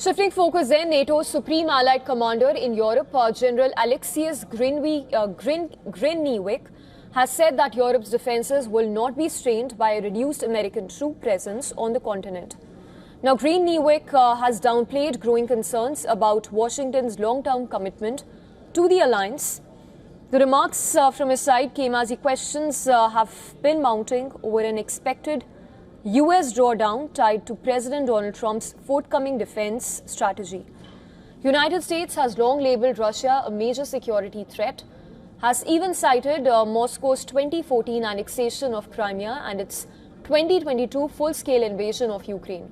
Shifting focus then, NATO's supreme allied commander in Europe, General Alexius Grinnewick, has said that Europe's defences will not be strained by a reduced American troop presence on the continent. Now, Grinnewick has downplayed growing concerns about Washington's long-term commitment to the alliance. The remarks from his side came as the questions have been mounting over an expected US drawdown tied to President Donald Trump's forthcoming defense strategy. United States has long labeled Russia a major security threat, has even cited Moscow's 2014 annexation of Crimea and its 2022 full-scale invasion of Ukraine.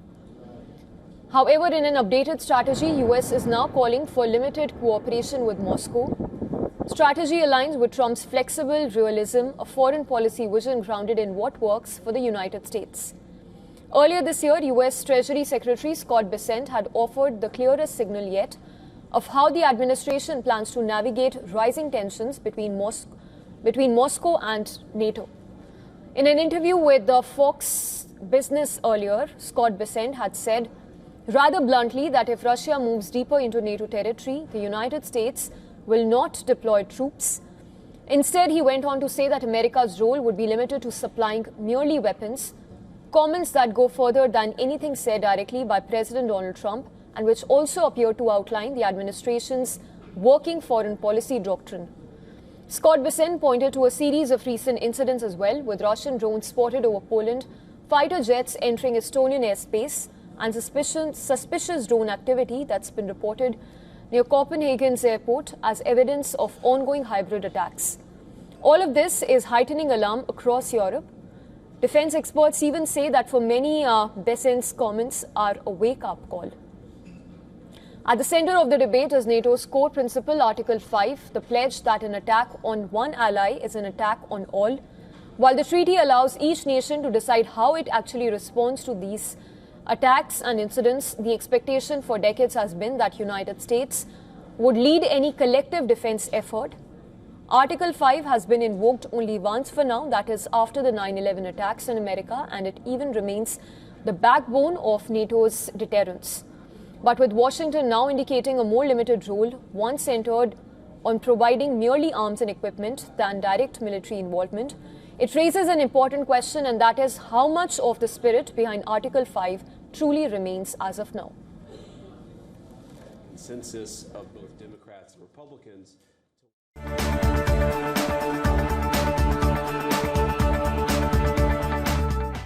However, in an updated strategy, US is now calling for limited cooperation with Moscow. Strategy aligns with Trump's flexible realism, a foreign policy vision grounded in what works for the United States. Earlier this year, US Treasury Secretary Scott Bessent had offered the clearest signal yet of how the administration plans to navigate rising tensions between Moscow and NATO. In an interview with the Fox Business earlier, Scott Bessent had said rather bluntly that if Russia moves deeper into NATO territory, the United States will not deploy troops. Instead, he went on to say that America's role would be limited to supplying merely weapons, comments that go further than anything said directly by President Donald Trump and which also appear to outline the administration's working foreign policy doctrine. Scott Bessent pointed to a series of recent incidents as well, with Russian drones spotted over Poland, fighter jets entering Estonian airspace, and suspicious drone activity that's been reported near Copenhagen's airport as evidence of ongoing hybrid attacks. All of this is heightening alarm across Europe. Defense experts even say that for many, Bessent's comments are a wake-up call. At the center of the debate is NATO's core principle, Article 5, the pledge that an attack on one ally is an attack on all. While the treaty allows each nation to decide how it actually responds to these attacks and incidents, the expectation for decades has been that United States would lead any collective defense effort. Article 5 has been invoked only once for now, that is after the 9/11 attacks in America, and it even remains the backbone of NATO's deterrence. But with Washington now indicating a more limited role, one centered on providing merely arms and equipment than direct military involvement, it raises an important question, and that is how much of the spirit behind Article 5 truly remains as of now. Consensus of both Democrats and Republicans.